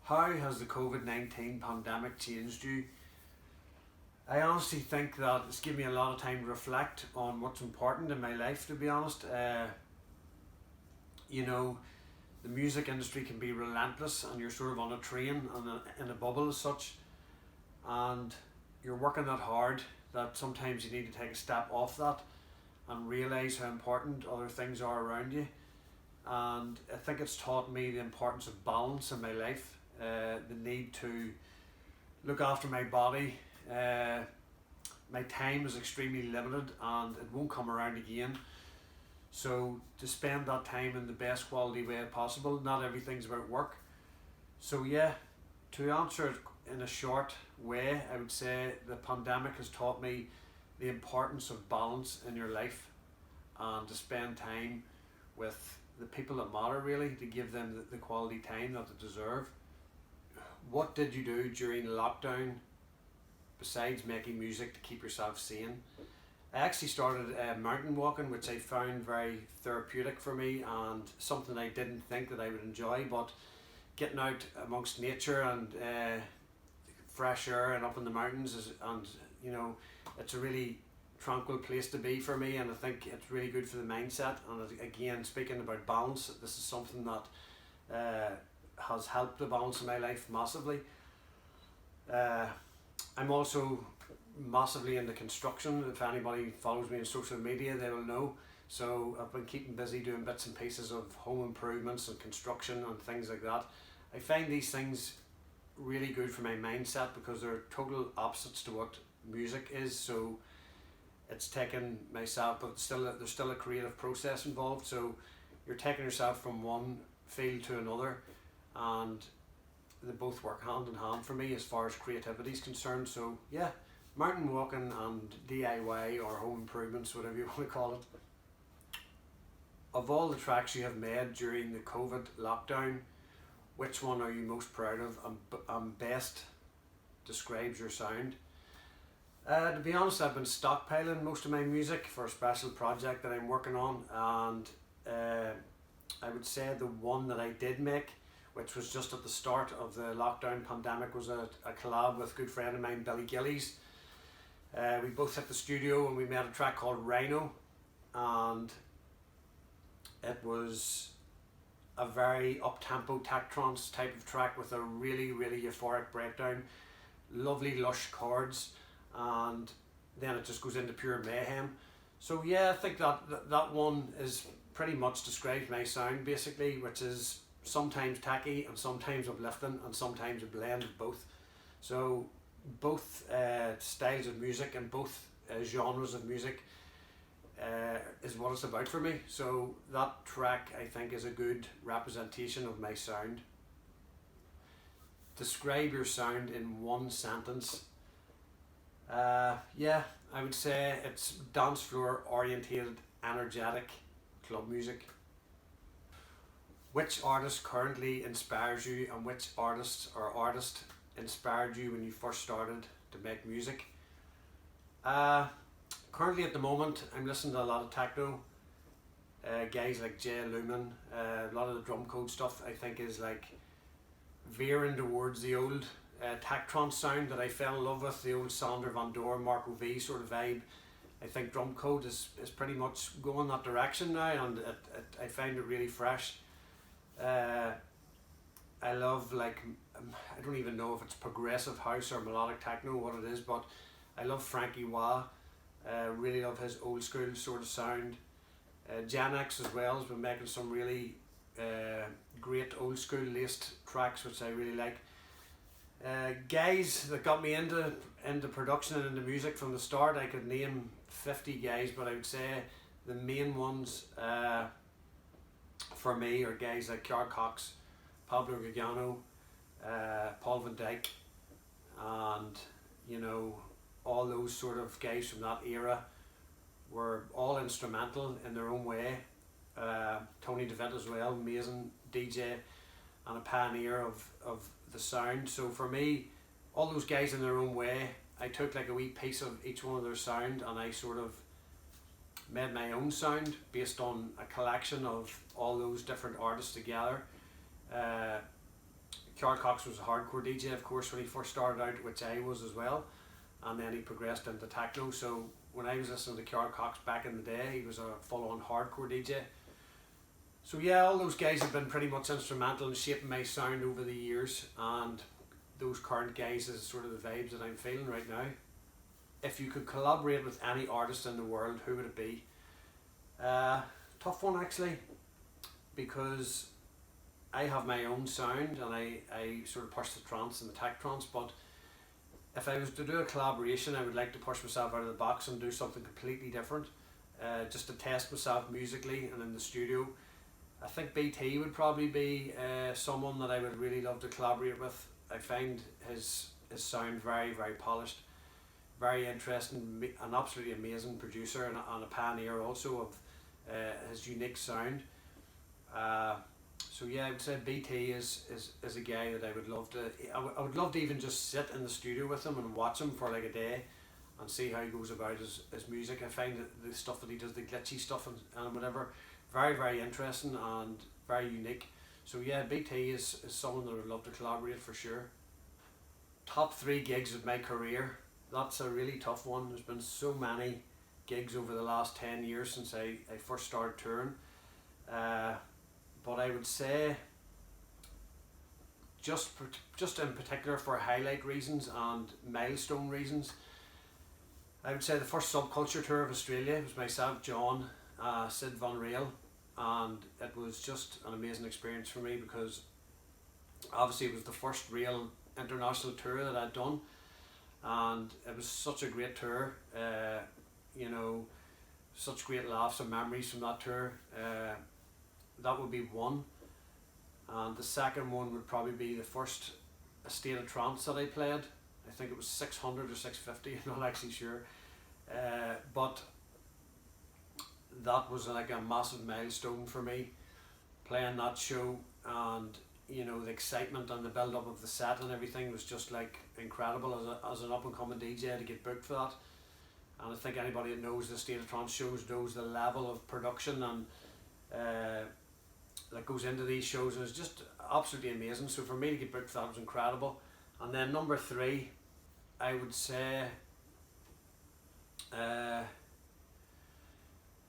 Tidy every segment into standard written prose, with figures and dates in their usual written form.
How has the COVID-19 pandemic changed you? I honestly think that it's given me a lot of time to reflect on what's important in my life, to be honest. You know, the music industry can be relentless and you're sort of on a train and in a bubble as such, and you're working that hard that sometimes you need to take a step off that and realise how important other things are around you. And I think it's taught me the importance of balance in my life, the need to look after my body. My time is extremely limited and it won't come around again. So to spend that time in the best quality way possible, not everything's about work. So yeah, to answer it in a short way, I would say the pandemic has taught me the importance of balance in your life and to spend time with the people that matter, really, to give them the quality time that they deserve. What did you do during lockdown besides making music to keep yourself sane? I actually started mountain walking, which I found very therapeutic for me and something I didn't think that I would enjoy, but getting out amongst nature and fresh air and up in the mountains and you know, it's a really tranquil place to be for me, and I think it's really good for the mindset. And again, speaking about balance, this is something that has helped the balance in my life massively. I'm also massively into construction. If anybody follows me on social media, they will know. So I've been keeping busy doing bits and pieces of home improvements and construction and things like that. I find these things really good for my mindset because they're total opposites to what music is. So it's taken myself, but there's still a creative process involved. So you're taking yourself from one field to another, and they both work hand in hand for me as far as creativity is concerned. So yeah, mountain walking and DIY or home improvements, whatever you want to call it. Of all the tracks you have made during the COVID lockdown, which one are you most proud of and best describes your sound? To be honest, I've been stockpiling most of my music for a special project that I'm working on, and I would say the one that I did make, which was just at the start of the lockdown pandemic, was a collab with a good friend of mine, Billy Gillies. We both hit the studio and we made a track called Rhino, and it was a very up-tempo Tech Trance type of track with a really, really euphoric breakdown, lovely lush chords, and then it just goes into pure mayhem. So yeah, I think that one is pretty much describes my sound basically, which is sometimes tacky and sometimes uplifting and sometimes a blend of both. So both styles of music and both genres of music is what it's about for me. So that track, I think, is a good representation of my sound. Describe your sound in one sentence. Yeah, I would say it's dance floor orientated, energetic club music. Which artist currently inspires you, and which artist inspired you when you first started to make music? Currently at the moment I'm listening to a lot of techno, guys like Jay Lumen. A lot of the drum code stuff I think is like veering towards the old Tech Trance sound that I fell in love with, the old Sander Van Doorn, Marco V sort of vibe. I think drum code is pretty much going that direction now, and I find it really fresh. I love, like, I don't even know if it's progressive house or melodic techno, what it is, but I love Frankie Wah. Really love his old school sort of sound. Gen X as well has been making some really great old school laced tracks, which I really like. Guys that got me into production and into music from the start, I could name 50 guys, but I would say the main ones for me are guys like Carl Cox, Pablo Gagano, Paul Van Dyk, and you know, all those sort of guys from that era were all instrumental in their own way. Tony DeVitt as well, amazing DJ and a pioneer of the sound. So for me, all those guys in their own way, I took like a wee piece of each one of their sound and I sort of made my own sound based on a collection of all those different artists together. Carl Cox was a hardcore DJ, of course, when he first started out, which I was as well, and then he progressed into techno. So when I was listening to Carl Cox back in the day, he was a full-on hardcore DJ. So yeah, all those guys have been pretty much instrumental in shaping my sound over the years, and those current guys is sort of the vibes that I'm feeling right now. If you could collaborate with any artist in the world, who would it be? Tough one actually, because I have my own sound and I sort of push the trance and the tech trance, but if I was to do a collaboration, I would like to push myself out of the box and do something completely different, just to test myself musically and in the studio. I think BT would probably be someone that I would really love to collaborate with. I find his sound very, very polished, very interesting, an absolutely amazing producer, and a pioneer also of his unique sound. So yeah, I would say BT is a guy that I would love to. I would love to even just sit in the studio with him and watch him for like a day and see how he goes about his music. I find that the stuff that he does, the glitchy stuff and whatever, very, very interesting and very unique. So yeah, BT is someone that I would love to collaborate for sure. Top 3 gigs of my career. That's a really tough one. There's been so many gigs over the last 10 years since I first started touring. But I would say, just in particular for highlight reasons and milestone reasons, I would say the first Subculture tour of Australia was myself, John, Sid Von Rail, and it was just an amazing experience for me because obviously it was the first real international tour that I'd done, and it was such a great tour. You know, such great laughs and memories from that tour. That would be one, and the second one would probably be the first A State of Trance that I played. I think it was 600 or 650, I'm not actually sure, but that was like a massive milestone for me, playing that show, and you know, the excitement and the build up of the set and everything was just like incredible as an up and coming DJ to get booked for that. And I think anybody that knows the State of Trance shows knows the level of production and that goes into these shows, and it's just absolutely amazing. So for me to get booked for that was incredible. And then number 3, I would say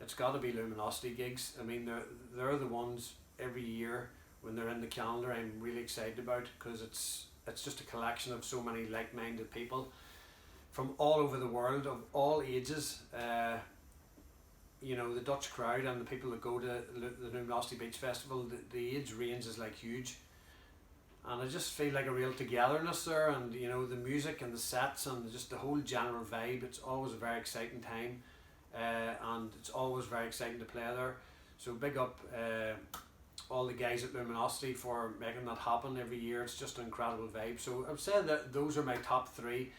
it's got to be Luminosity gigs. I mean, they're the ones every year when they're in the calendar I'm really excited about, because it's just a collection of so many like-minded people from all over the world, of all ages. You know, the Dutch crowd and the people that go to the Luminosity Beach Festival, the age range is like huge, and I just feel like a real togetherness there, and you know, the music and the sets and just the whole general vibe. It's always a very exciting time, and it's always very exciting to play there. So big up all the guys at Luminosity for making that happen every year. It's just an incredible vibe. So I would say that those are my top 3.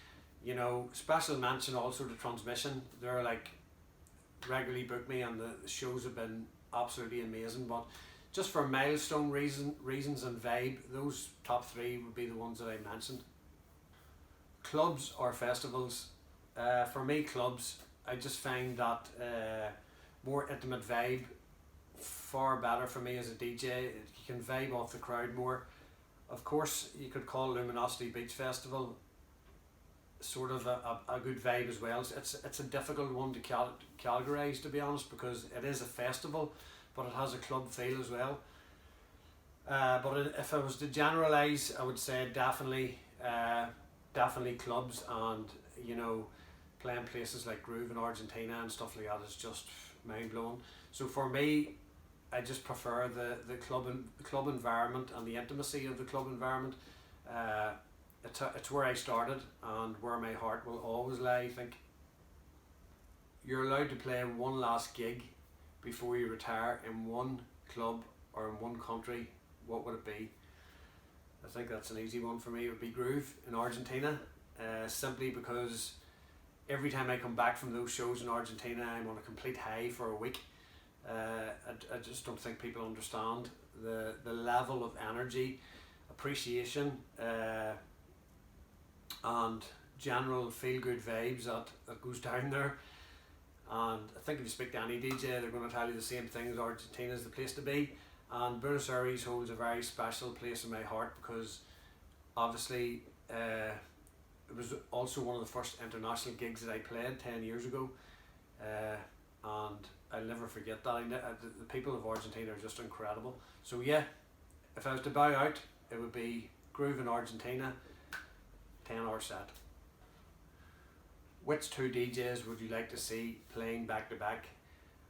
You know, special mention also to Transmission. They're like regularly book me, and the shows have been absolutely amazing. But just for milestone reasons and vibe, those top 3 would be the ones that I mentioned. Clubs or festivals? For me, clubs. I just find that more intimate vibe far better for me as a DJ. You can vibe off the crowd more. Of course, you could call Luminosity Beach Festival sort of a good vibe as well. It's a difficult one to categorize, to be honest, because it is a festival, but it has a club feel as well. But if I was to generalize, I would say definitely clubs, and you know, playing places like Groove in Argentina and stuff like that is just mind blowing. So for me, I just prefer the club environment and the intimacy of the club environment. It's where I started and where my heart will always lie, I think. You're allowed to play one last gig before you retire in one club or in one country. What would it be? I think that's an easy one for me. It would be Groove in Argentina, simply because every time I come back from those shows in Argentina, I'm on a complete high for a week. I just don't think people understand the level of energy, appreciation, and general feel-good vibes that goes down there. And I think if you speak to any DJ, they're going to tell you the same thing, as Argentina is the place to be. And Buenos Aires holds a very special place in my heart, because obviously, it was also one of the first international gigs that I played 10 years ago, and I'll never forget that. The people of Argentina are just incredible. So yeah, if I was to bow out, it would be Groove in Argentina, 10-hour set. Which two DJs would you like to see playing back to back?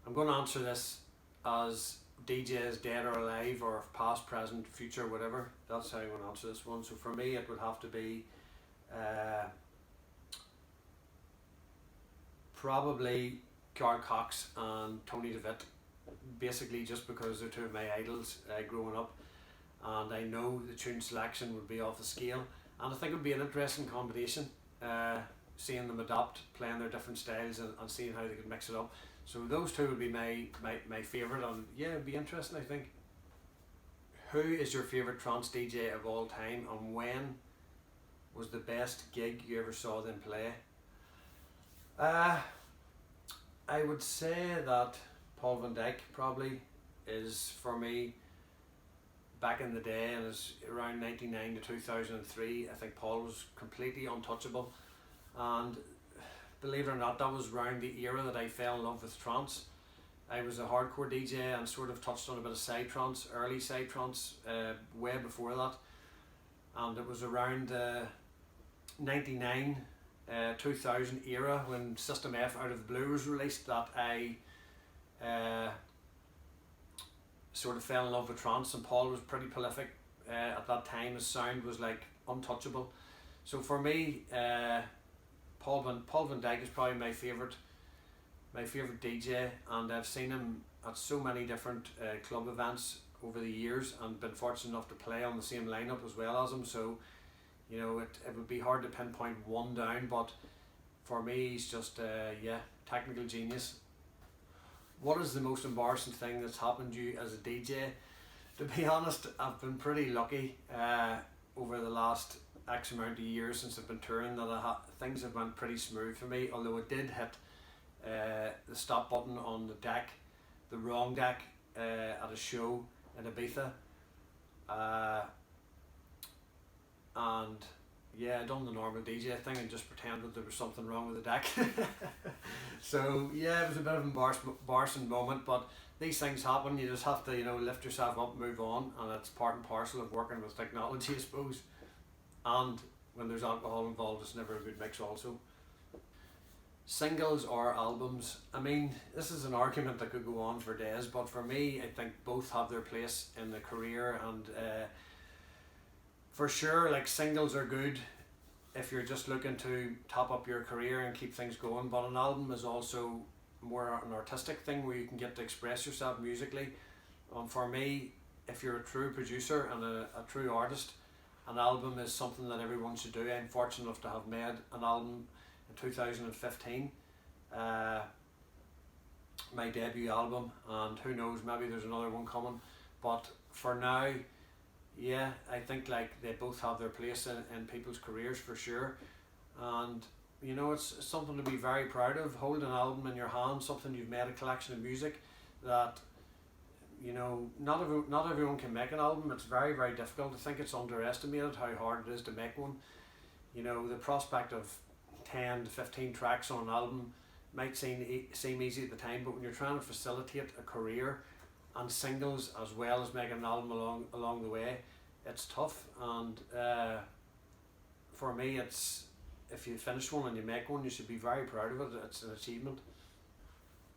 I'm going to answer this as DJs dead or alive, or past, present, future, whatever. That's how I'm going to answer this one. So for me, it would have to be probably Carl Cox and Tony DeVitt, basically just because they're two of my idols growing up, and I know the tune selection would be off the scale, and I think it would be an interesting combination, seeing them adapt, playing their different styles, and seeing how they could mix it up. So those two would be my favourite, and yeah, it'd be interesting, I think. Who is your favourite trance DJ of all time, and when was the best gig you ever saw them play? I would say that Paul van Dyk probably is, for me, back in the day, and it's around 1999 to 2003. I think Paul was completely untouchable, and believe it or not, that was around the era that I fell in love with trance. I was a hardcore DJ and sort of touched on a bit of side trance, early side trance, way before that, and it was around 99 2000 era when System F Out of the Blue was released that I sort of fell in love with trance, and Paul was pretty prolific at that time. His sound was like untouchable. So for me, Paul van Dyk is probably my favourite DJ, and I've seen him at so many different club events over the years, and been fortunate enough to play on the same lineup as well as him. So you know, it would be hard to pinpoint one down, but for me, he's just technical genius. What is the most embarrassing thing that's happened to you as a DJ? To be honest, I've been pretty lucky over the last X amount of years since I've been touring that things have went pretty smooth for me, although it did hit the stop button on the deck, the wrong deck, at a show in Ibiza. And yeah, I done the normal DJ thing and just pretended there was something wrong with the deck. So yeah, it was a bit of an embarrassing moment, but these things happen. You just have to, you know, lift yourself up, move on, and it's part and parcel of working with technology, I suppose. And when there's alcohol involved, it's never a good mix also. Singles or albums? I mean, this is an argument that could go on for days, but for me, I think both have their place in the career, and for sure, like, singles are good if you're just looking to top up your career and keep things going, but an album is also more an artistic thing where you can get to express yourself musically. For me, if you're a true producer and a true artist, an album is something that everyone should do. I'm fortunate enough to have made an album in 2015, my debut album, and who knows, maybe there's another one coming, but for now, yeah, I think like they both have their place in people's careers for sure. And you know, it's something to be very proud of, holding an album in your hand, something you've made, a collection of music that, you know, not everyone can make an album. It's very, very difficult. I think it's underestimated how hard it is to make one. You know, the prospect of 10 to 15 tracks on an album might seem easy at the time, but when you're trying to facilitate a career and singles as well as making an album along the way, it's tough. And for me, it's, if you finish one and you make one, you should be very proud of it. It's an achievement.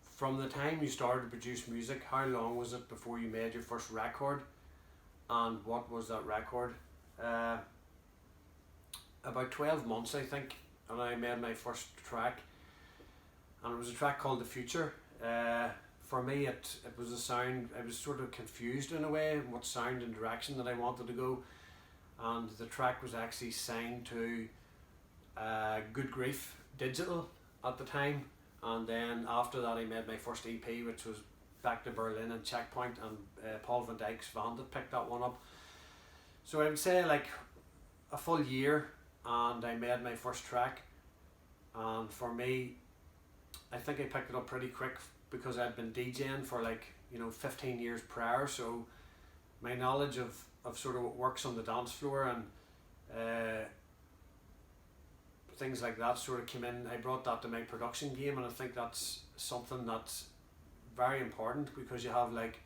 From the time you started to produce music, how long was it before you made your first record, and what was that record? About 12 months, I think, and I made my first track, and it was a track called The Future. For me, it was a sound, I was sort of confused in a way what sound and direction that I wanted to go, and the track was actually signed to Good Grief Digital at the time, and then after that I made my first EP, which was Back to Berlin and Checkpoint, and Paul van Dyk's band that picked that one up. So I would say like a full year and I made my first track, and for me, I think I picked it up pretty quick because I'd been DJing for 15 years prior, so my knowledge of sort of what works on the dance floor and things like that sort of came in. I brought that to my production game, and I think that's something that's very important, because you have like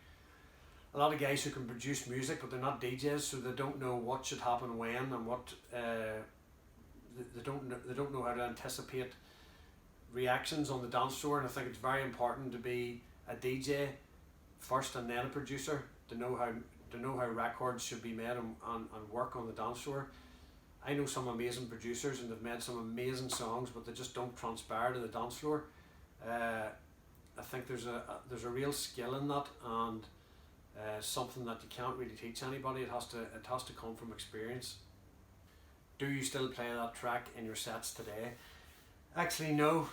a lot of guys who can produce music but they're not DJs, so they don't know what should happen when, and what they don't know how to anticipate reactions on the dance floor. And I think it's very important to be a DJ first and then a producer, to know how records should be made and work on the dance floor. I know some amazing producers and they've made some amazing songs, but they just don't transpire to the dance floor. I think there's a real skill in that, and something that you can't really teach anybody. It has to come from experience. Do you still play that track in your sets today? Actually, no.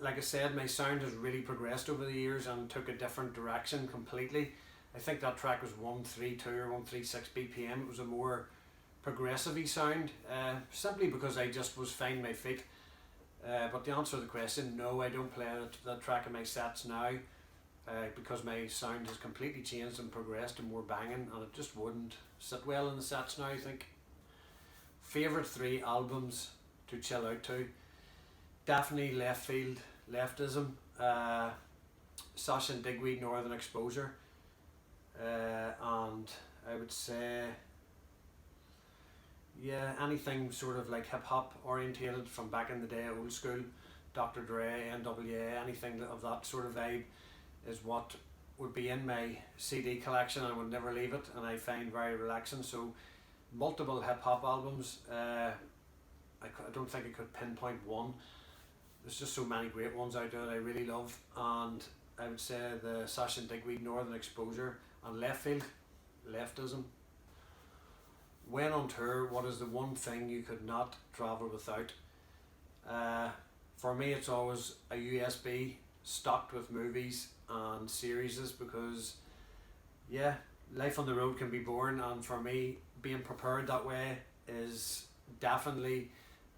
Like I said, my sound has really progressed over the years and took a different direction completely. I think that track was 132 or 136 BPM. It was a more progressive-y sound, simply because I just was finding my feet. But to answer the question, no, I don't play that track in my sets now, because my sound has completely changed and progressed and more banging, and it just wouldn't sit well in the sets now, I think. Favourite 3 albums to chill out to? Definitely Left Field, Leftism, Sasha and Digweed, Northern Exposure, and I would say, yeah, anything sort of like hip hop orientated from back in the day, old school, Dr. Dre, NWA, anything of that sort of vibe is what would be in my CD collection. I would never leave it, and I find very relaxing. So multiple hip hop albums. I don't think I could pinpoint one. There's just so many great ones out there that I really love, and I would say the Sasha and Digweed, Northern Exposure, and Left Field, Leftism. When on tour, what is the one thing you could not travel without? For me, it's always a USB stocked with movies and series, because yeah, life on the road can be boring, and for me, being prepared that way is definitely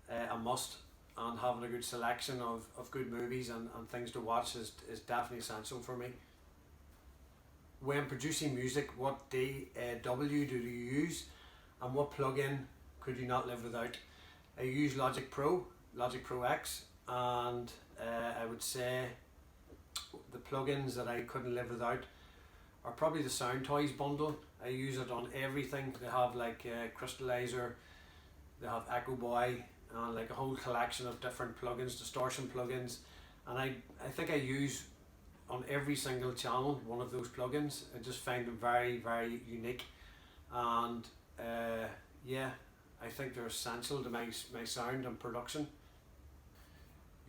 a must, and having a good selection of good movies and things to watch is definitely essential for me. When producing music, what DAW do you use, and what plugin could you not live without? I use Logic Pro X, and I would say the plugins that I couldn't live without are probably the Sound Toys bundle. I use it on everything. They have like Crystallizer, they have Echo Boy, and like a whole collection of different plugins, distortion plugins, and I think I use on every single channel one of those plugins. I just find them very, very unique, and yeah, I think they're essential to my sound and production.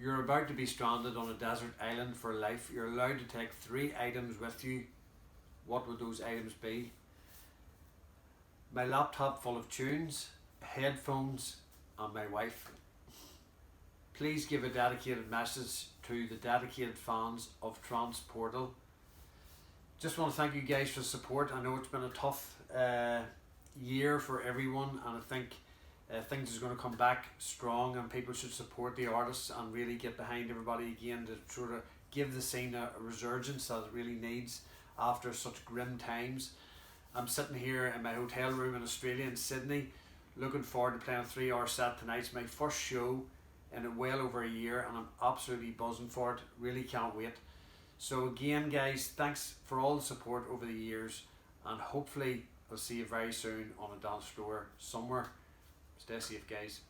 You're about to be stranded on a desert island for life. You're allowed to take 3 items with you. What would those items be? My laptop full of tunes, headphones, and my wife. Please give a dedicated message to the dedicated fans of Tranceportal. Just want to thank you guys for the support. I know it's been a tough year for everyone, and I think things are going to come back strong, and people should support the artists and really get behind everybody again to sort of give the scene a resurgence that it really needs after such grim times. I'm sitting here in my hotel room in Australia, in Sydney, looking forward to playing a 3-hour set tonight. It's my first show in well over a year, and I'm absolutely buzzing for it. Really can't wait. So again, guys, thanks for all the support over the years, and hopefully I'll see you very soon on a dance floor somewhere. Stay safe, guys.